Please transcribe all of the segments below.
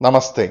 നമസ്തേ.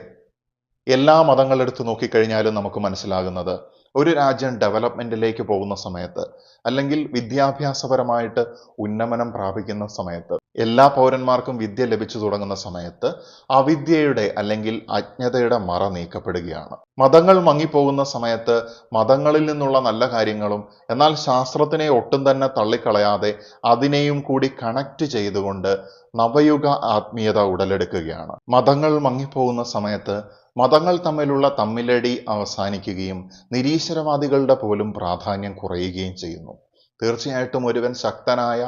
എല്ലാ മതങ്ങളെടുത്ത് നോക്കിക്കഴിഞ്ഞാലും നമുക്ക് മനസ്സിലാകുന്നത് ഒരു രാജ്യം ഡെവലപ്മെന്റിലേക്ക് പോകുന്ന സമയത്ത് അല്ലെങ്കിൽ വിദ്യാഭ്യാസപരമായിട്ട് ഉന്നമനം പ്രാപിക്കുന്ന സമയത്ത് എല്ലാ പൗരന്മാർക്കും വിദ്യ ലഭിച്ചു തുടങ്ങുന്ന സമയത്ത് അവിദ്യയുടെ അല്ലെങ്കിൽ അജ്ഞതയുടെ മറ നീക്കപ്പെടുകയാണ്. മതങ്ങൾ മങ്ങിപ്പോകുന്ന സമയത്ത് മതങ്ങളിൽ നിന്നുള്ള നല്ല കാര്യങ്ങളും എന്നാൽ ശാസ്ത്രത്തിനെ ഒട്ടും തന്നെ തള്ളിക്കളയാതെ അതിനെയും കൂടി കണക്ട് ചെയ്തുകൊണ്ട് നവയുഗ ആത്മീയത ഉടലെടുക്കുകയാണ്. മതങ്ങൾ മങ്ങിപ്പോകുന്ന സമയത്ത് മതങ്ങൾ തമ്മിലുള്ള തമ്മിലടി അവസാനിക്കുകയും നിരീശ്വരവാദികളുടെ പോലും പ്രാധാന്യം കുറയുകയും ചെയ്യുന്നു. തീർച്ചയായിട്ടും ഒരുവൻ ശക്തനായ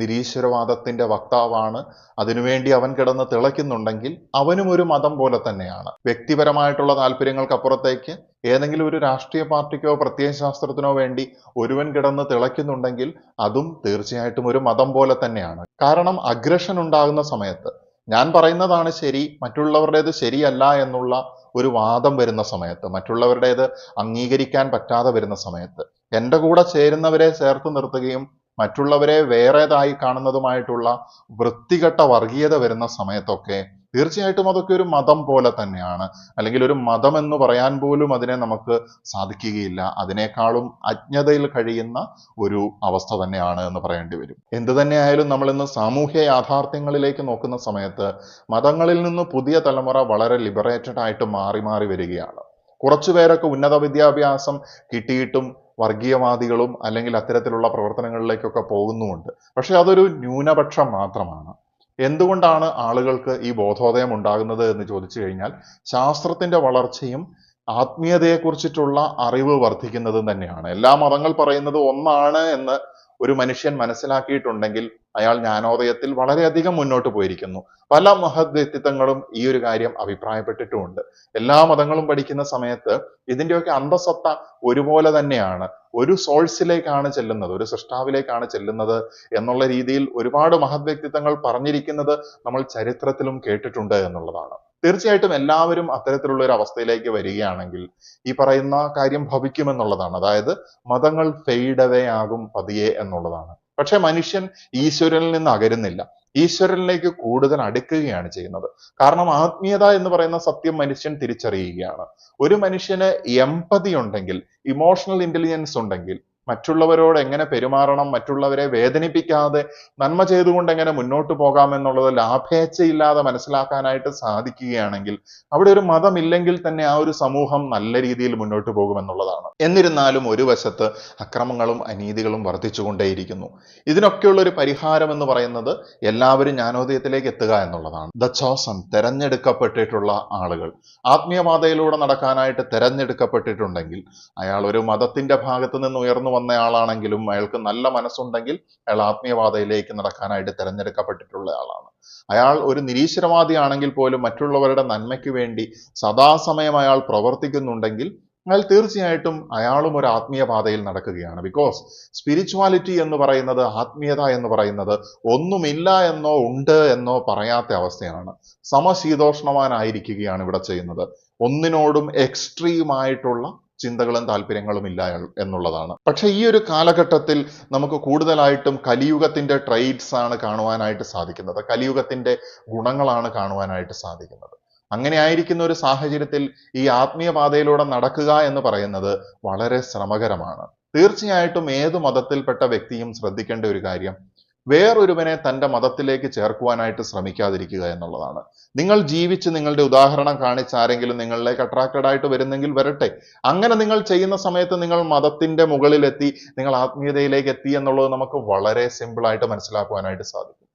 നിരീശ്വരവാദത്തിന്റെ വക്താവാണ്, അതിനുവേണ്ടി അവൻ കിടന്ന് തിളയ്ക്കുന്നുണ്ടെങ്കിൽ അവനും ഒരു മതം പോലെ തന്നെയാണ്. വ്യക്തിപരമായിട്ടുള്ള താല്പര്യങ്ങൾക്കപ്പുറത്തേക്ക് ഏതെങ്കിലും ഒരു രാഷ്ട്രീയ പാർട്ടിക്കോ പ്രത്യയശാസ്ത്രത്തിനോ വേണ്ടി ഒരുവൻ കിടന്ന് തിളയ്ക്കുന്നുണ്ടെങ്കിൽ അതും തീർച്ചയായിട്ടും ഒരു മതം പോലെ തന്നെയാണ്. കാരണം അഗ്രഷൻ ഉണ്ടാകുന്ന സമയത്ത് ഞാൻ പറയുന്നതാണ് ശരി, മറ്റുള്ളവരുടേത് ശരിയല്ല എന്നുള്ള ഒരു വാദം വരുന്ന സമയത്ത്, മറ്റുള്ളവരുടേത് അംഗീകരിക്കാൻ പറ്റാതെ വരുന്ന സമയത്ത് എൻ്റെ കൂടെ ചേരുന്നവരെ ചേർത്ത് നിർത്തുകയും മറ്റുള്ളവരെ വേറേതായി കാണുന്നതുമായിട്ടുള്ള വൃത്തികെട്ട വർഗീയത വരുന്ന സമയത്തൊക്കെ തീർച്ചയായിട്ടും അതൊക്കെ ഒരു മതം പോലെ തന്നെയാണ്. അല്ലെങ്കിൽ ഒരു മതം എന്ന് പറയാൻ പോലും അതിനെ നമുക്ക് സാധിക്കുകയില്ല. അതിനേക്കാളും അജ്ഞതയിൽ കഴിയുന്ന ഒരു അവസ്ഥ തന്നെയാണ് എന്ന് പറയേണ്ടി വരും. എന്തു തന്നെയായാലും നമ്മൾ ഇന്ന് സാമൂഹ്യ യാഥാർത്ഥ്യങ്ങളിലേക്ക് നോക്കുന്ന സമയത്ത് മതങ്ങളിൽ നിന്ന് പുതിയ തലമുറ വളരെ ലിബറേറ്റഡ് ആയിട്ട് മാറി മാറി വരികയാണ്. കുറച്ചുപേരൊക്കെ ഉന്നത വിദ്യാഭ്യാസം കിട്ടിയിട്ടും വർഗീയവാദികളും അല്ലെങ്കിൽ അത്തരത്തിലുള്ള പ്രവർത്തനങ്ങളിലേക്കൊക്കെ പോകുന്നുമുണ്ട്. പക്ഷെ അതൊരു ന്യൂനപക്ഷം മാത്രമാണ്. എന്തുകൊണ്ടാണ് ആളുകൾക്ക് ഈ ബോധോദയം ഉണ്ടാകുന്നത് എന്ന് ചോദിച്ചു കഴിഞ്ഞാൽ ശാസ്ത്രത്തിന്റെ വളർച്ചയും ആത്മീയതയെക്കുറിച്ചിട്ടുള്ള അറിവ് വർദ്ധിക്കുന്നതും തന്നെയാണ്. എല്ലാ മതങ്ങൾ പറയുന്നത് ഒന്നാണ് എന്ന് ഒരു മനുഷ്യൻ മനസ്സിലാക്കിയിട്ടുണ്ടെങ്കിൽ അയാൾ ജ്ഞാനോദയത്തിൽ വളരെയധികം മുന്നോട്ട് പോയിരിക്കുന്നു. പല മഹത് വ്യക്തിത്വങ്ങളും ഈ ഒരു കാര്യം അഭിപ്രായപ്പെട്ടിട്ടുമുണ്ട്. എല്ലാ മതങ്ങളും പഠിക്കുന്ന സമയത്ത് ഇതിൻ്റെയൊക്കെ അന്തസത്ത ഒരുപോലെ തന്നെയാണ്. ഒരു സോഴ്സിലേക്കാണ് ചെല്ലുന്നത്, ഒരു സൃഷ്ടാവിലേക്കാണ് ചെല്ലുന്നത് എന്നുള്ള രീതിയിൽ ഒരുപാട് മഹത് വ്യക്തിത്വങ്ങൾ പറഞ്ഞിരിക്കുന്നത് നമ്മൾ ചരിത്രത്തിലും കേട്ടിട്ടുണ്ട് എന്നുള്ളതാണ്. തീർച്ചയായിട്ടും എല്ലാവരും അത്തരത്തിലുള്ള ഒരു അവസ്ഥയിലേക്ക് വരികയാണെങ്കിൽ ഈ പറയുന്ന കാര്യം ഭവിക്കുമെന്നുള്ളതാണ്. അതായത് മതങ്ങൾ ഫെയ്ഡ് അവേ ആകും പതിയെ എന്നുള്ളതാണ്. പക്ഷെ മനുഷ്യൻ ഈശ്വരനിൽ നിന്ന് അകരുന്നില്ല, ഈശ്വരനിലേക്ക് കൂടുതൽ അടുക്കുകയാണ് ചെയ്യുന്നത്. കാരണം ആത്മീയത എന്ന് പറയുന്ന സത്യം മനുഷ്യൻ തിരിച്ചറിയുകയാണ്. ഒരു മനുഷ്യന് എമ്പതി ഉണ്ടെങ്കിൽ, ഇമോഷണൽ ഇന്റലിജൻസ് ഉണ്ടെങ്കിൽ, മറ്റുള്ളവരോട് എങ്ങനെ പെരുമാറണം, മറ്റുള്ളവരെ വേദനിപ്പിക്കാതെ നന്മ ചെയ്തുകൊണ്ട് എങ്ങനെ മുന്നോട്ട് പോകാം എന്നുള്ളത് ലാഭേച്ഛയില്ലാതെ മനസ്സിലാക്കാനായിട്ട് സാധിക്കുകയാണെങ്കിൽ അവിടെ ഒരു മതമില്ലെങ്കിൽ തന്നെ ആ ഒരു സമൂഹം നല്ല രീതിയിൽ മുന്നോട്ട് പോകുമെന്നുള്ളതാണ്. എന്നിരുന്നാലും ഒരു വശത്ത് അക്രമങ്ങളും അനീതികളും വർദ്ധിച്ചുകൊണ്ടേയിരിക്കുന്നു. ഇതിനൊക്കെയുള്ള ഒരു പരിഹാരം എന്ന് പറയുന്നത് എല്ലാവരും ജ്ഞാനോദയത്തിലേക്ക് എത്തുക എന്നുള്ളതാണ്. ദ ചോസൺ, തെരഞ്ഞെടുക്കപ്പെട്ടിട്ടുള്ള ആളുകൾ, ആത്മീയപാതയിലൂടെ നടക്കാനായിട്ട് തെരഞ്ഞെടുക്കപ്പെട്ടിട്ടുണ്ടെങ്കിൽ അയാൾ ഒരു മതത്തിന്റെ ഭാഗത്ത് നിന്ന് ഉയർന്നു വന്നയാളാണെങ്കിലും അയാൾക്ക് നല്ല മനസ്സുണ്ടെങ്കിൽ അയാൾ ആത്മീയപാതയിലേക്ക് നടക്കാനായിട്ട് തെരഞ്ഞെടുക്കപ്പെട്ടിട്ടുള്ള ആളാണ്. അയാൾ ഒരു നിരീശ്വരവാദിയാണെങ്കിൽ പോലും മറ്റുള്ളവരുടെ നന്മയ്ക്ക് വേണ്ടി സദാസമയം അയാൾ പ്രവർത്തിക്കുന്നുണ്ടെങ്കിൽ അയാൾ തീർച്ചയായിട്ടും അയാളും ഒരു ആത്മീയ പാതയിൽ നടക്കുകയാണ്. ബിക്കോസ് സ്പിരിച്വാലിറ്റി എന്ന് പറയുന്നത്, ആത്മീയത എന്ന് പറയുന്നത് ഒന്നുമില്ല എന്നോ ഉണ്ട് എന്നോ പറയാത്ത അവസ്ഥയാണ്. സമശീതോഷ്ണവാനായിരിക്കുകയാണ് ഇവിടെ ചെയ്യുന്നത്. ഒന്നിനോടും എക്സ്ട്രീമായിട്ടുള്ള ചിന്തകളും താല്പര്യങ്ങളും ഇല്ല എന്നുള്ളതാണ്. പക്ഷെ ഈ ഒരു കാലഘട്ടത്തിൽ നമുക്ക് കൂടുതലായിട്ടും കലിയുഗത്തിന്റെ ട്രെയ്റ്റ്സ് ആണ് കാണുവാനായിട്ട് സാധിക്കുന്നത്, കലിയുഗത്തിന്റെ ഗുണങ്ങളാണ് കാണുവാനായിട്ട് സാധിക്കുന്നത്. അങ്ങനെ ആയിരിക്കുന്ന ഒരു സാഹചര്യത്തിൽ ഈ ആത്മീയ പാതയിലൂടെ നടക്കുക എന്ന് പറയുന്നത് വളരെ ശ്രമകരമാണ്. തീർച്ചയായിട്ടും ഏത് മതത്തിൽപ്പെട്ട വ്യക്തിയും ശ്രദ്ധിക്കേണ്ട ഒരു കാര്യം വേറൊരുവനെ തൻ്റെ മതത്തിലേക്ക് ചേർക്കുവാനായിട്ട് ശ്രമിക്കാതിരിക്കുക എന്നുള്ളതാണ്. നിങ്ങൾ ജീവിച്ച് നിങ്ങളുടെ ഉദാഹരണം കാണിച്ച് ആരെങ്കിലും നിങ്ങളിലേക്ക് അട്രാക്റ്റഡ് ആയിട്ട് വരുന്നെങ്കിൽ വരട്ടെ. അങ്ങനെ നിങ്ങൾ ചെയ്യുന്ന സമയത്ത് നിങ്ങൾ മതത്തിന്റെ മുകളിലെത്തി, നിങ്ങൾ ആത്മീയതയിലേക്ക് എത്തി എന്നുള്ളത് നമുക്ക് വളരെ സിമ്പിളായിട്ട് മനസ്സിലാക്കുവാനായിട്ട് സാധിക്കും.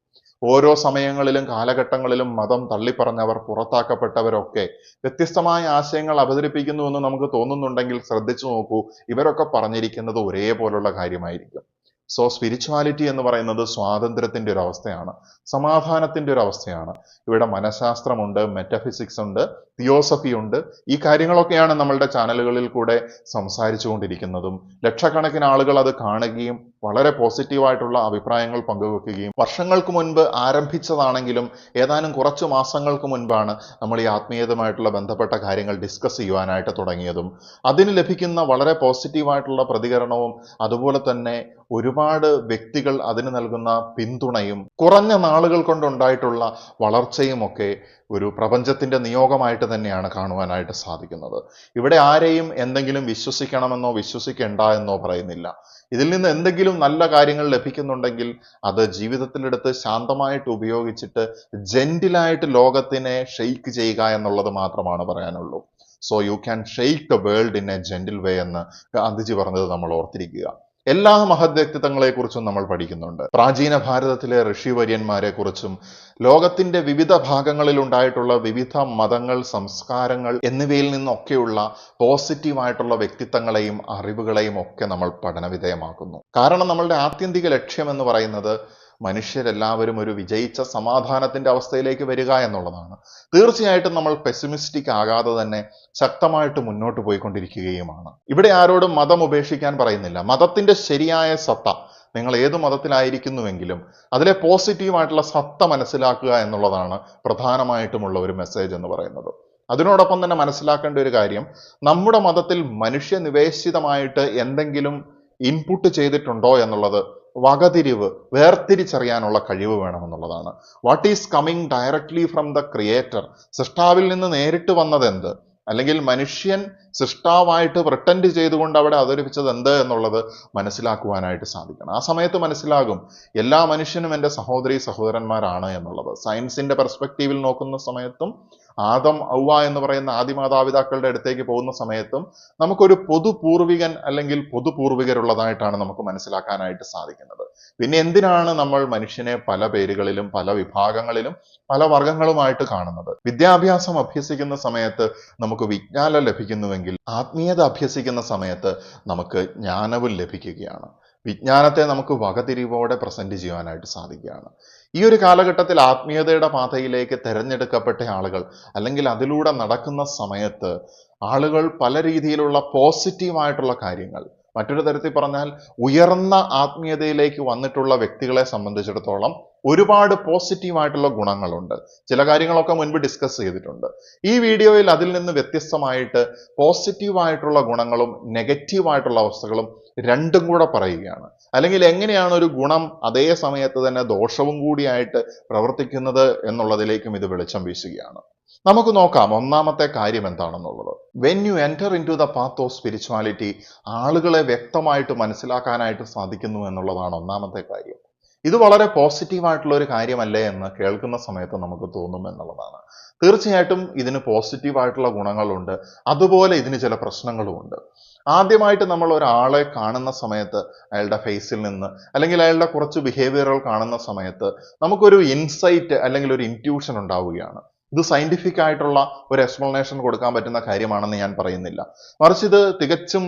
ഓരോ സമയങ്ങളിലും കാലഘട്ടങ്ങളിലും മതം തള്ളിപ്പറഞ്ഞവർ, പുറത്താക്കപ്പെട്ടവരൊക്കെ വ്യത്യസ്തമായ ആശയങ്ങൾ അവതരിപ്പിക്കുന്നു എന്ന് നമുക്ക് തോന്നുന്നുണ്ടെങ്കിൽ ശ്രദ്ധിച്ചു നോക്കൂ, ഇവരൊക്കെ പറഞ്ഞിരിക്കുന്നത് ഒരേപോലുള്ള കാര്യമായിരിക്കും. സോ സ്പിരിച്വാലിറ്റി എന്ന് പറയുന്നത് സ്വാതന്ത്ര്യത്തിന്റെ ഒരു അവസ്ഥയാണ്, സമാധാനത്തിന്റെ ഒരു അവസ്ഥയാണ്. ഇവിടെ മനഃശാസ്ത്രമുണ്ട്, മെറ്റഫിസിക്സ് ഉണ്ട്, തിയോസഫി ഉണ്ട്. ഈ കാര്യങ്ങളൊക്കെയാണ് നമ്മളുടെ ചാനലുകളിൽ കൂടെ സംസാരിച്ചു കൊണ്ടിരിക്കുന്നതും ലക്ഷക്കണക്കിന് ആളുകൾ അത് കാണുകയും വളരെ പോസിറ്റീവായിട്ടുള്ള അഭിപ്രായങ്ങൾ പങ്കുവെക്കുകയും വർഷങ്ങൾക്ക് മുൻപ് ആരംഭിച്ചതാണെങ്കിലും ഏതാനും കുറച്ച് മാസങ്ങൾക്ക് മുൻപാണ് നമ്മൾ ഈ ആത്മീയതയുമായിട്ടുള്ള ബന്ധപ്പെട്ട കാര്യങ്ങൾ ഡിസ്കസ് ചെയ്യുവാനായിട്ട് തുടങ്ങിയതും അതിന് ലഭിക്കുന്ന വളരെ പോസിറ്റീവായിട്ടുള്ള പ്രതികരണവും അതുപോലെ തന്നെ ഒരുപാട് വ്യക്തികൾ അതിന് നൽകുന്ന പിന്തുണയും കുറഞ്ഞ നാളുകൾ കൊണ്ടുണ്ടായിട്ടുള്ള വളർച്ചയും ഒക്കെ ഒരു പ്രപഞ്ചത്തിന്റെ നിയോഗമായിട്ട് തന്നെയാണ് കാണുവാനായിട്ട് സാധിക്കുന്നത്. ഇവിടെ ആരെയും എന്തെങ്കിലും വിശ്വസിക്കണമെന്നോ വിശ്വസിക്കേണ്ട എന്നോ പറയുന്നില്ല. ഇതിൽ നിന്ന് എന്തെങ്കിലും നല്ല കാര്യങ്ങൾ ലഭിക്കുന്നുണ്ടെങ്കിൽ അത് ജീവിതത്തിലെടുത്ത് ശാന്തമായിട്ട് ഉപയോഗിച്ചിട്ട് ജെന്റിലായിട്ട് ലോകത്തിനെ ഷെയ്ക്ക് ചെയ്യുക എന്നുള്ളത് മാത്രമാണ് പറയാനുള്ളൂ. So you can shake the world in a gentle way എന്ന് ഗാന്ധിജി പറഞ്ഞത് നമ്മൾ ഓർത്തിരിക്കുക. എല്ലാ മഹത് വ്യക്തിത്വങ്ങളെ കുറിച്ചും നമ്മൾ പഠിക്കുന്നുണ്ട്. പ്രാചീന ഭാരതത്തിലെ ഋഷിവര്യന്മാരെ കുറിച്ചും ലോകത്തിന്റെ വിവിധ ഭാഗങ്ങളിൽ ഉണ്ടായിട്ടുള്ള വിവിധ മതങ്ങൾ, സംസ്കാരങ്ങൾ എന്നിവയിൽ നിന്നൊക്കെയുള്ള പോസിറ്റീവായിട്ടുള്ള വ്യക്തിത്വങ്ങളെയും അറിവുകളെയും ഒക്കെ നമ്മൾ പഠനവിധേയമാക്കുന്നു. കാരണം നമ്മളുടെ ആത്യന്തിക ലക്ഷ്യം എന്ന് പറയുന്നത് മനുഷ്യരെല്ലാവരും ഒരു വിജയിച്ച സമാധാനത്തിന്റെ അവസ്ഥയിലേക്ക് വരിക എന്നുള്ളതാണ്. തീർച്ചയായിട്ടും നമ്മൾ പെസിമിസ്റ്റിക് ആകാതെ തന്നെ ശക്തമായിട്ട് മുന്നോട്ട് പോയിക്കൊണ്ടിരിക്കുകയുമാണ്. ഇവിടെ ആരോടും മതം ഉപേക്ഷിക്കാൻ പറയുന്നില്ല. മതത്തിന്റെ ശരിയായ സത്ത, നിങ്ങൾ ഏത് മതത്തിലായിരിക്കുന്നുവെങ്കിലും അതിലെ പോസിറ്റീവായിട്ടുള്ള സത്ത മനസ്സിലാക്കുക എന്നുള്ളതാണ് പ്രധാനമായിട്ടുമുള്ള ഒരു മെസ്സേജ് എന്ന് പറയുന്നത്. അതിനോടൊപ്പം തന്നെ മനസ്സിലാക്കേണ്ട ഒരു കാര്യം, നമ്മുടെ മതത്തിൽ മനുഷ്യനിവേശിതമായിട്ട് എന്തെങ്കിലും ഇൻപുട്ട് ചെയ്തിട്ടുണ്ടോ എന്നുള്ളത് വകതിരിവ്, വേർതിരിച്ചറിയാനുള്ള കഴിവ് വേണമെന്നുള്ളതാണ്. What is coming directly from the creator, സൃഷ്ടാവിൽ നിന്ന് നേരിട്ട് വന്നതെന്ത്, അല്ലെങ്കിൽ മനുഷ്യൻ സൃഷ്ടാവായിട്ട് പ്രിട്ടൻഡ് ചെയ്തുകൊണ്ട് അവിടെ അവതരിപ്പിച്ചത് എന്ത് എന്നുള്ളത് മനസ്സിലാക്കുവാനായിട്ട് സാധിക്കണം. ആ സമയത്ത് മനസ്സിലാകും എല്ലാ മനുഷ്യനും എൻ്റെ സഹോദരി സഹോദരന്മാരാണ് എന്നുള്ളത്. സയൻസിന്റെ പെർസ്പെക്റ്റീവിൽ നോക്കുന്ന സമയത്തും ആദം ഔവ എന്ന് പറയുന്ന ആദിമാതാപിതാക്കളുടെ അടുത്തേക്ക് പോകുന്ന സമയത്തും നമുക്കൊരു പൊതുപൂർവികൻ അല്ലെങ്കിൽ പൊതുപൂർവികരുള്ളതായിട്ടാണ് നമുക്ക് മനസ്സിലാക്കാനായിട്ട് സാധിക്കുന്നത്. പിന്നെ എന്തിനാണ് നമ്മൾ മനുഷ്യനെ പല പേരുകളിലും പല വിഭാഗങ്ങളിലും പല വർഗങ്ങളുമായിട്ട് കാണുന്നത്? വിദ്യാഭ്യാസം അഭ്യസിക്കുന്ന സമയത്ത് നമുക്ക് വിജ്ഞാനം ലഭിക്കുന്നുവെങ്കിൽ ആത്മീയത അഭ്യസിക്കുന്ന സമയത്ത് നമുക്ക് ജ്ഞാനവും ലഭിക്കുകയാണ്. വിജ്ഞാനത്തെ നമുക്ക് വകതിരിവോടെ പ്രസന്റ് ചെയ്യാനായിട്ട് സാധിക്കുകയാണ്. ഈ ഒരു കാലഘട്ടത്തിൽ ആത്മീയതയുടെ പാതയിലേക്ക് തിരഞ്ഞെടുക്കപ്പെട്ട ആളുകൾ അല്ലെങ്കിൽ അതിലൂടെ നടക്കുന്ന സമയത്ത് ആളുകൾ പല രീതിയിലുള്ള പോസിറ്റീവായിട്ടുള്ള കാര്യങ്ങൾ, മറ്റൊരു തരത്തിൽ പറഞ്ഞാൽ ഉയർന്ന ആത്മീയതയിലേക്ക് വന്നിട്ടുള്ള വ്യക്തികളെ സംബന്ധിച്ചിടത്തോളം ഒരുപാട് പോസിറ്റീവായിട്ടുള്ള ഗുണങ്ങളുണ്ട്. ചില കാര്യങ്ങളൊക്കെ മുൻപ് ഡിസ്കസ് ചെയ്തിട്ടുണ്ട്. ഈ വീഡിയോയിൽ അതിൽ നിന്ന് വ്യത്യസ്തമായിട്ട് പോസിറ്റീവായിട്ടുള്ള ഗുണങ്ങളും നെഗറ്റീവായിട്ടുള്ള അവസ്ഥകളും രണ്ടും കൂടെ പറയുകയാണ്. അല്ലെങ്കിൽ എങ്ങനെയാണ് ഒരു ഗുണം അതേ സമയത്ത് തന്നെ ദോഷവും കൂടിയായിട്ട് പ്രവർത്തിക്കുന്നത് എന്നുള്ളതിലേക്കും ഇത് വെളിച്ചം വീശുകയാണ്. നമുക്ക് നോക്കാം ഒന്നാമത്തെ കാര്യം എന്താണെന്നുള്ളത്. When you enter into the path of spirituality, ആളുകളെ വ്യക്തമായിട്ട് മനസ്സിലാക്കാനായിട്ട് സാധിക്കുന്നു എന്നുള്ളതാണ് ഒന്നാമത്തെ കാര്യം. ഇത് വളരെ പോസിറ്റീവായിട്ടുള്ള ഒരു കാര്യമല്ലേ എന്ന് കേൾക്കുന്ന സമയത്ത് നമുക്ക് തോന്നും എന്നുള്ളതാണ്. തീർച്ചയായിട്ടും ഇതിന് പോസിറ്റീവായിട്ടുള്ള ഗുണങ്ങളുണ്ട്, അതുപോലെ ഇതിന് ചില പ്രശ്നങ്ങളുമുണ്ട്. ആദ്യമായിട്ട് നമ്മൾ ഒരാളെ കാണുന്ന സമയത്ത് അയാളുടെ ഫേസിൽ നിന്ന് അല്ലെങ്കിൽ അയാളുടെ കുറച്ച് ബിഹേവിയറുകൾ കാണുന്ന സമയത്ത് നമുക്കൊരു ഇൻസൈറ്റ് അല്ലെങ്കിൽ ഒരു ഇൻറ്റ്യൂഷൻ ഉണ്ടാവുകയാണ്. ഇത് സയന്റിഫിക് ആയിട്ടുള്ള ഒരു എക്സ്പ്ലനേഷൻ കൊടുക്കാൻ പറ്റുന്ന കാര്യമാണെന്ന് ഞാൻ പറയുന്നില്ല. മറിച്ച് ഇത് തികച്ചും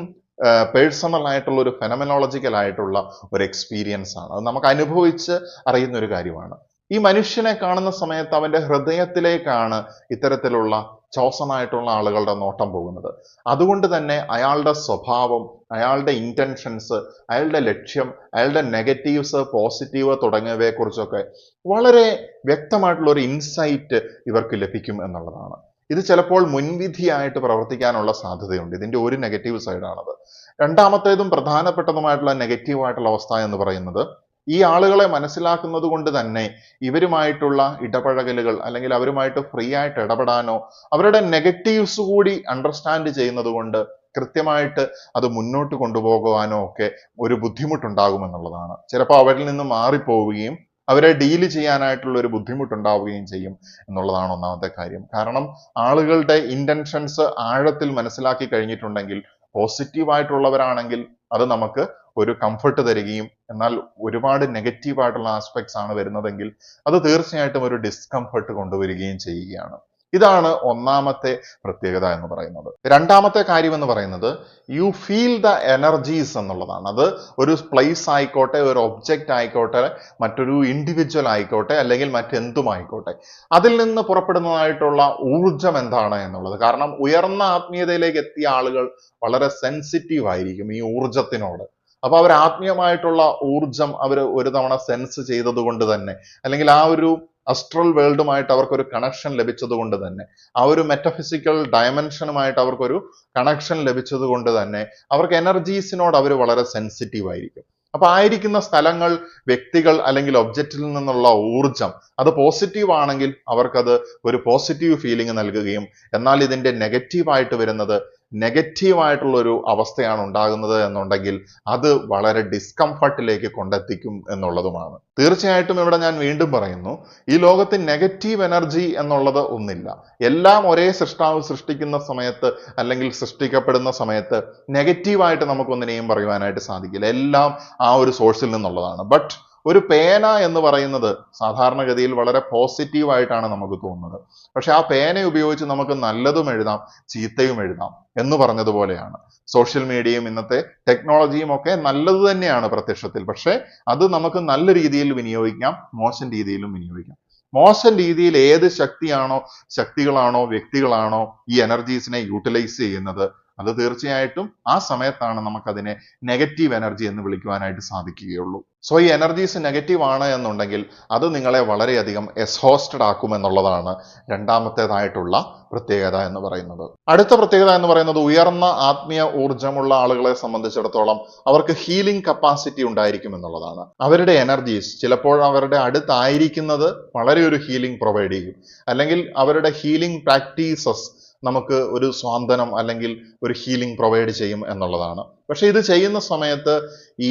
പേഴ്സണൽ ആയിട്ടുള്ള ഒരു ഫെനമിനോളജിക്കൽ ആയിട്ടുള്ള ഒരു എക്സ്പീരിയൻസ് ആണ്. അത് നമുക്ക് അനുഭവിച്ച് അറിയുന്ന ഒരു കാര്യമാണ്. ഈ മനുഷ്യനെ കാണുന്ന സമയത്ത് അവന്റെ ഹൃദയത്തിലേക്കാണ് ഇത്തരത്തിലുള്ള ചോസനായിട്ടുള്ള ആളുകളുടെ നോട്ടം പോകുന്നത്. അതുകൊണ്ട് തന്നെ അയാളുടെ സ്വഭാവം, അയാളുടെ ഇന്റൻഷൻസ്, അയാളുടെ ലക്ഷ്യം, അയാളുടെ നെഗറ്റീവ്സ്, പോസിറ്റീവ് തുടങ്ങിയവയെ കുറിച്ചൊക്കെ വളരെ വ്യക്തമായിട്ടുള്ള ഒരു ഇൻസൈറ്റ് ഇവർക്ക് ലഭിക്കും എന്നുള്ളതാണ്. ഇത് ചിലപ്പോൾ മുൻവിധിയായിട്ട് പ്രവർത്തിക്കാനുള്ള സാധ്യതയുണ്ട്. ഇതിന്റെ ഒരു നെഗറ്റീവ് സൈഡാണത്. രണ്ടാമത്തേതും പ്രധാനപ്പെട്ടതുമായിട്ടുള്ള നെഗറ്റീവായിട്ടുള്ള അവസ്ഥ എന്ന് പറയുന്നത്, ഈ ആളുകളെ മനസ്സിലാക്കുന്നത് കൊണ്ട് തന്നെ ഇവരുമായിട്ടുള്ള ഇടപഴകലുകൾ അല്ലെങ്കിൽ അവരുമായിട്ട് ഫ്രീ ആയിട്ട് ഇടപെടാനോ അവരുടെ നെഗറ്റീവ്സ് കൂടി അണ്ടർസ്റ്റാൻഡ് ചെയ്യുന്നത് കൊണ്ട് കൃത്യമായിട്ട് അത് മുന്നോട്ട് കൊണ്ടുപോകുവാനോ ഒക്കെ ഒരു ബുദ്ധിമുട്ടുണ്ടാകുമെന്നുള്ളതാണ്. ചിലപ്പോൾ അവരിൽ നിന്ന് മാറിപ്പോവുകയും അവരെ ഡീല് ചെയ്യാനായിട്ടുള്ള ഒരു ബുദ്ധിമുട്ടുണ്ടാവുകയും ചെയ്യും എന്നുള്ളതാണ് ഒന്നാമത്തെ കാര്യം. കാരണം ആളുകളുടെ ഇന്റൻഷൻസ് ആഴത്തിൽ മനസ്സിലാക്കി കഴിഞ്ഞിട്ടുണ്ടെങ്കിൽ, പോസിറ്റീവായിട്ടുള്ളവരാണെങ്കിൽ അത് നമുക്ക് ഒരു കംഫർട്ട് തരികയും, എന്നാൽ ഒരുപാട് നെഗറ്റീവായിട്ടുള്ള ആസ്പെക്ട്സ് ആണ് വരുന്നതെങ്കിൽ അത് തീർച്ചയായിട്ടും ഒരു ഡിസ്കംഫർട്ട് കൊണ്ടുവരികയും ചെയ്യുകയാണ്. ഇതാണ് ഒന്നാമത്തെ പ്രത്യേകത എന്ന് പറയുന്നത്. രണ്ടാമത്തെ കാര്യം എന്ന് പറയുന്നത് യു ഫീൽ ദ എനർജീസ് എന്നുള്ളതാണ്. അത് ഒരു പ്ലേസ് ആയിക്കോട്ടെ, ഒരു ഒബ്ജക്റ്റ് ആയിക്കോട്ടെ, മറ്റൊരു ഇൻഡിവിജ്വൽ ആയിക്കോട്ടെ, അല്ലെങ്കിൽ മറ്റെന്തും ആയിക്കോട്ടെ, അതിൽ നിന്ന് പുറപ്പെടുന്നതായിട്ടുള്ള ഊർജം എന്താണ് എന്നുള്ളത്. കാരണം ഉയർന്ന ആത്മീയതയിലേക്ക് എത്തിയ ആളുകൾ വളരെ സെൻസിറ്റീവ് ആയിരിക്കും ഈ ഊർജത്തിനോട്. അപ്പൊ അവർ ആത്മീയമായിട്ടുള്ള ഊർജം അവർ ഒരു തവണ സെൻസ് ചെയ്തത് കൊണ്ട് തന്നെ, അല്ലെങ്കിൽ ആ ഒരു അസ്ട്രൽ വേൾഡുമായിട്ട് അവർക്കൊരു കണക്ഷൻ ലഭിച്ചത് കൊണ്ട് തന്നെ, ആ ഒരു മെറ്റഫിസിക്കൽ ഡയമെൻഷനുമായിട്ട് അവർക്കൊരു കണക്ഷൻ ലഭിച്ചത് കൊണ്ട് തന്നെ അവർക്ക് എനർജീസിനോട് അവർ വളരെ സെൻസിറ്റീവ് ആയിരിക്കും. അപ്പൊ ആയിരിക്കുന്ന സ്ഥലങ്ങൾ, വ്യക്തികൾ അല്ലെങ്കിൽ ഒബ്ജക്റ്റിൽ നിന്നുള്ള ഊർജം അത് പോസിറ്റീവ് ആണെങ്കിൽ അവർക്കത് ഒരു പോസിറ്റീവ് ഫീലിംഗ് നൽകുകയും, എന്നാൽ ഇതിന്റെ നെഗറ്റീവായിട്ട് വരുന്നത് നെഗറ്റീവായിട്ടുള്ള ഒരു അവസ്ഥയാണ് ഉണ്ടാകുന്നത് എന്നുണ്ടെങ്കിൽ അത് വളരെ ഡിസ്കംഫർട്ടിലേക്ക് കൊണ്ടെത്തിക്കും എന്നുള്ളതുമാണ്. തീർച്ചയായിട്ടും ഇവിടെ ഞാൻ വീണ്ടും പറയുന്നു, ഈ ലോകത്ത് നെഗറ്റീവ് എനർജി എന്നുള്ളത് ഒന്നില്ല. എല്ലാം ഒരേ സൃഷ്ടാവ് സൃഷ്ടിക്കുന്ന സമയത്ത് അല്ലെങ്കിൽ സൃഷ്ടിക്കപ്പെടുന്ന സമയത്ത് നെഗറ്റീവായിട്ട് നമുക്കൊന്നിനെയും പറയുവാനായിട്ട് സാധിക്കില്ല. എല്ലാം ആ ഒരു സോഴ്സിൽ നിന്നുള്ളതാണ്. ബട്ട് ഒരു പേന എന്ന് പറയുന്നത് സാധാരണഗതിയിൽ വളരെ പോസിറ്റീവായിട്ടാണ് നമുക്ക് തോന്നുന്നത്. പക്ഷെ ആ പേന ഉപയോഗിച്ച് നമുക്ക് നല്ലതും എഴുതാം, ചീത്തയും എഴുതാം എന്ന് പറഞ്ഞതുപോലെയാണ് സോഷ്യൽ മീഡിയയും ഇന്നത്തെ ടെക്നോളജിയും ഒക്കെ നല്ലത് തന്നെയാണ് പ്രത്യക്ഷത്തിൽ. പക്ഷെ അത് നമുക്ക് നല്ല രീതിയിൽ വിനിയോഗിക്കാം, മോശം രീതിയിലും വിനിയോഗിക്കാം. മോശം രീതിയിൽ ഏത് ശക്തികളാണോ വ്യക്തികളാണോ ഈ എനർജീസിനെ യൂട്ടിലൈസ് ചെയ്യുന്നത്, അത് തീർച്ചയായിട്ടും ആ സമയത്താണ് നമുക്കതിനെ നെഗറ്റീവ് എനർജി എന്ന് വിളിക്കുവാനായിട്ട് സാധിക്കുകയുള്ളൂ. സോ ഈ എനർജീസ് നെഗറ്റീവ് ആണ് എന്നുണ്ടെങ്കിൽ അത് നിങ്ങളെ വളരെയധികം എക്സോസ്റ്റഡ് ആക്കും എന്നുള്ളതാണ് രണ്ടാമത്തേതായിട്ടുള്ള പ്രത്യേകത എന്ന് പറയുന്നത്. അടുത്ത പ്രത്യേകത എന്ന് പറയുന്നത്, ഉയർന്ന ആത്മീയ ഊർജമുള്ള ആളുകളെ സംബന്ധിച്ചിടത്തോളം അവർക്ക് ഹീലിംഗ് കപ്പാസിറ്റി ഉണ്ടായിരിക്കും എന്നുള്ളതാണ്. അവരുടെ എനർജീസ് ചിലപ്പോൾ അവരുടെ അടുത്തായിരിക്കുന്നത് വളരെ ഒരു ഹീലിംഗ് പ്രൊവൈഡ് ചെയ്യും, അല്ലെങ്കിൽ അവരുടെ ഹീലിംഗ് പ്രാക്ടീസസ് നമുക്ക് ഒരു സ്വാന്തനം അല്ലെങ്കിൽ ഒരു ഹീലിംഗ് പ്രൊവൈഡ് ചെയ്യും എന്നുള്ളതാണ്. പക്ഷെ ഇത് ചെയ്യുന്ന സമയത്ത്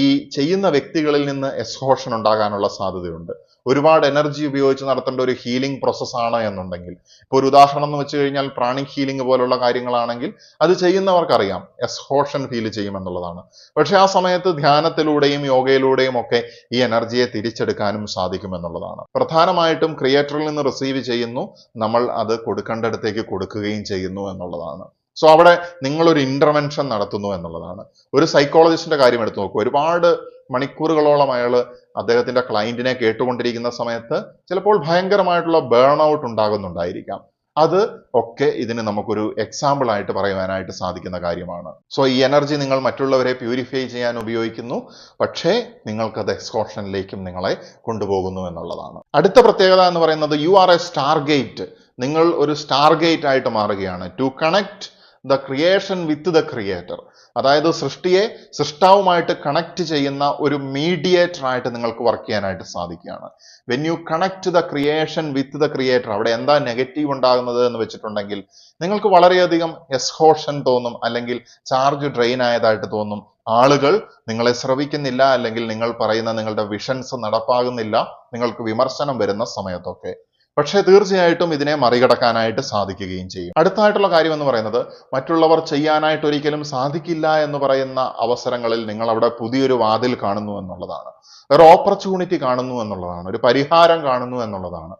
ഈ ചെയ്യുന്ന വ്യക്തികളിൽ നിന്ന് എക്സ്ഹോഷൻ ഉണ്ടാകാനുള്ള സാധ്യതയുണ്ട്. ഒരുപാട് എനർജി ഉപയോഗിച്ച് നടത്തേണ്ട ഒരു ഹീലിംഗ് പ്രോസസ്സാണ് എന്നുണ്ടെങ്കിൽ, ഇപ്പോൾ ഒരു ഉദാഹരണം എന്ന് വെച്ച് കഴിഞ്ഞാൽ പ്രാണിക് ഹീലിംഗ് പോലുള്ള കാര്യങ്ങളാണെങ്കിൽ അത് ചെയ്യുന്നവർക്കറിയാം എക്സ്ഹോഷൻ ഫീൽ ചെയ്യും എന്നുള്ളതാണ്. പക്ഷെ ആ സമയത്ത് ധ്യാനത്തിലൂടെയും യോഗയിലൂടെയും ഒക്കെ ഈ എനർജിയെ തിരിച്ചെടുക്കാനും സാധിക്കും എന്നുള്ളതാണ്. പ്രധാനമായിട്ടും ക്രിയേറ്ററിൽ നിന്ന് റിസീവ് ചെയ്യുന്നു, നമ്മൾ അത് കൊടുക്കേണ്ടടുത്തേക്ക് കൊടുക്കുകയും ചെയ്യുന്നു എന്നുള്ളതാണ്. സോ അവിടെ നിങ്ങളൊരു ഇന്റർവെൻഷൻ നടത്തുന്നു എന്നുള്ളതാണ്. ഒരു സൈക്കോളജിസ്റ്റിന്റെ കാര്യം എടുത്തു നോക്കൂ. ഒരുപാട് മണിക്കൂറുകളോളം അയാൾ അദ്ദേഹത്തിന്റെ ക്ലയന്റിനെ കേട്ടുകൊണ്ടിരിക്കുന്ന സമയത്ത് ചിലപ്പോൾ ഭയങ്കരമായിട്ടുള്ള ബേൺ ഔട്ട് ഉണ്ടാകുന്നുണ്ടായിരിക്കാം. അത് ഒക്കെ ഇതിന് നമുക്കൊരു എക്സാമ്പിൾ ആയിട്ട് പറയുവാനായിട്ട് സാധിക്കുന്ന കാര്യമാണ്. സോ ഈ എനർജി നിങ്ങൾ മറ്റുള്ളവരെ പ്യൂരിഫൈ ചെയ്യാൻ ഉപയോഗിക്കുന്നു, പക്ഷേ നിങ്ങൾക്കത് എക്സ്കോഷനിലേക്കും നിങ്ങളെ കൊണ്ടുപോകുന്നു എന്നുള്ളതാണ്. അടുത്ത പ്രത്യേകത എന്ന് പറയുന്നത്, you are a star gate. നിങ്ങൾ ഒരു സ്റ്റാർ ഗേറ്റ് ആയിട്ട് മാറുകയാണ്. To connect the creation with the creator. അതായത് സൃഷ്ടിയെ സൃഷ്ടാവുമായിട്ട് കണക്ട് ചെയ്യുന്ന ഒരു മീഡിയേറ്റർ ആയിട്ട് നിങ്ങൾക്ക് വർക്ക് ചെയ്യാനായിട്ട് സാധിക്കുകയാണ്. When you connect the creation with the creator, അവിടെ എന്താ നെഗറ്റീവ് ഉണ്ടാകുന്നത് എന്ന് വെച്ചിട്ടുണ്ടെങ്കിൽ നിങ്ങൾക്ക് വളരെയധികം എക്സ്ഹോഷൻ തോന്നും, അല്ലെങ്കിൽ ചാർജ് ഡ്രെയിൻ ആയതായിട്ട് തോന്നും. ആളുകൾ നിങ്ങളെ ശ്രവിക്കുന്നില്ല, അല്ലെങ്കിൽ നിങ്ങൾ പറയുന്ന നിങ്ങളുടെ വിഷൻസ് നടപ്പാകുന്നില്ല, നിങ്ങൾക്ക് വിമർശനം വരുന്ന സമയത്തൊക്കെ. പക്ഷെ തീർച്ചയായിട്ടും ഇതിനെ മറികടക്കാനായിട്ട് സാധിക്കുകയും ചെയ്യും. അടുത്തായിട്ടുള്ള കാര്യം എന്ന് പറയുന്നത്, മറ്റുള്ളവർ ചെയ്യാനായിട്ട് ഒരിക്കലും സാധിക്കില്ല എന്ന് പറയുന്ന അവസരങ്ങളിൽ നിങ്ങൾ അവിടെ പുതിയൊരു വാതിൽ കാണുന്നു എന്നുള്ളതാണ്. ഒരു ഓപ്പർച്യൂണിറ്റി കാണുന്നു എന്നുള്ളതാണ്, ഒരു പരിഹാരം കാണുന്നു എന്നുള്ളതാണ്.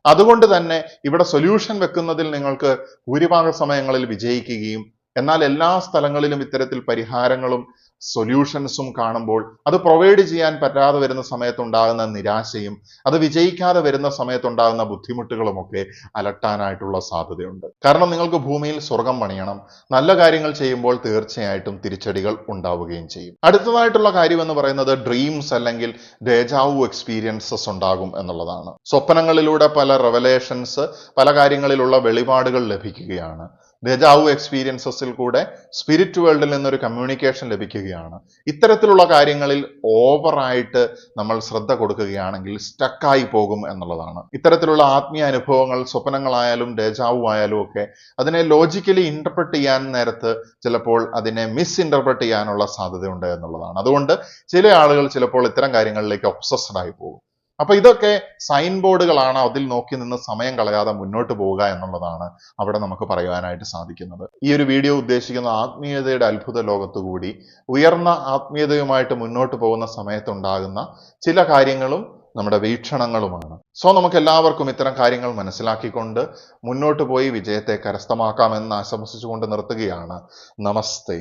അതുകൊണ്ട് തന്നെ ഇവിടെ സൊല്യൂഷൻ വെക്കുന്നതിൽ നിങ്ങൾക്ക് ഭൂരിഭാഗ സമയങ്ങളിൽ വിജയിക്കുകയും, എന്നാൽ എല്ലാ സ്ഥലങ്ങളിലും ഇത്തരത്തിൽ പരിഹാരങ്ങളും സൊല്യൂഷൻസും കാണുമ്പോൾ അത് പ്രൊവൈഡ് ചെയ്യാൻ പറ്റാതെ വരുന്ന സമയത്തുണ്ടാകുന്ന നിരാശയും, അത് വിജയിക്കാതെ വരുന്ന സമയത്തുണ്ടാകുന്ന ബുദ്ധിമുട്ടുകളുമൊക്കെ അലട്ടാനായിട്ടുള്ള സാധ്യതയുണ്ട്. കാരണം നിങ്ങൾക്ക് ഭൂമിയിൽ സ്വർഗം പണിയണം. നല്ല കാര്യങ്ങൾ ചെയ്യുമ്പോൾ തീർച്ചയായിട്ടും തിരിച്ചടികൾ ഉണ്ടാവുകയും ചെയ്യും. അടുത്തതായിട്ടുള്ള കാര്യം എന്ന് പറയുന്നത്, ഡ്രീംസ് അല്ലെങ്കിൽ ഡേജാവു എക്സ്പീരിയൻസസ് ഉണ്ടാകും എന്നുള്ളതാണ്. സ്വപ്നങ്ങളിലൂടെ പല റെവലേഷൻസ്, പല കാര്യങ്ങളിലുള്ള വെളിപാടുകൾ ലഭിക്കുകയാണ്. ഡേജാവു എക്സ്പീരിയൻസസിൽ കൂടെ സ്പിരിറ്റ് വേൾഡിൽ നിന്നൊരു കമ്മ്യൂണിക്കേഷൻ ലഭിക്കുകയാണ്. ഇത്തരത്തിലുള്ള കാര്യങ്ങളിൽ ഓവറായിട്ട് നമ്മൾ ശ്രദ്ധ കൊടുക്കുകയാണെങ്കിൽ സ്റ്റക്കായി പോകും എന്നുള്ളതാണ്. ഇത്തരത്തിലുള്ള ആത്മീയ അനുഭവങ്ങൾ, സ്വപ്നങ്ങളായാലും ഡേജാവു ആയാലും ഒക്കെ, അതിനെ ലോജിക്കലി ഇന്റർപ്രറ്റ് ചെയ്യാൻ നേരത്ത് ചിലപ്പോൾ അതിനെ മിസ് ഇന്റർപ്രറ്റ് ചെയ്യാനുള്ള സാധ്യതയുണ്ട് എന്നുള്ളതാണ്. അതുകൊണ്ട് ചില ആളുകൾ ചിലപ്പോൾ ഇത്തരം കാര്യങ്ങളിലേക്ക് ഒബ്സസ്ഡ് ആയി പോകും. അപ്പൊ ഇതൊക്കെ സൈൻ ബോർഡുകളാണ്. അതിൽ നോക്കി നിന്ന് സമയം കളയാതെ മുന്നോട്ട് പോവുക എന്നുള്ളതാണ് അവിടെ നമുക്ക് പറയുവാനായിട്ട് സാധിക്കുന്നത്. ഈ ഒരു വീഡിയോ ഉദ്ദേശിക്കുന്ന ആത്മീയതയുടെ അത്ഭുത ലോകത്തുകൂടി ഉയർന്ന ആത്മീയതയുമായിട്ട് മുന്നോട്ട് പോകുന്ന സമയത്തുണ്ടാകുന്ന ചില കാര്യങ്ങളും നമ്മുടെ വീക്ഷണങ്ങളുമാണ്. സോ നമുക്ക് എല്ലാവർക്കും ഇത്തരം കാര്യങ്ങൾ മനസ്സിലാക്കിക്കൊണ്ട് മുന്നോട്ട് പോയി വിജയത്തെ കരസ്ഥമാക്കാമെന്ന് ആശംസിച്ചുകൊണ്ട് നിർത്തുകയാണ്. നമസ്തേ.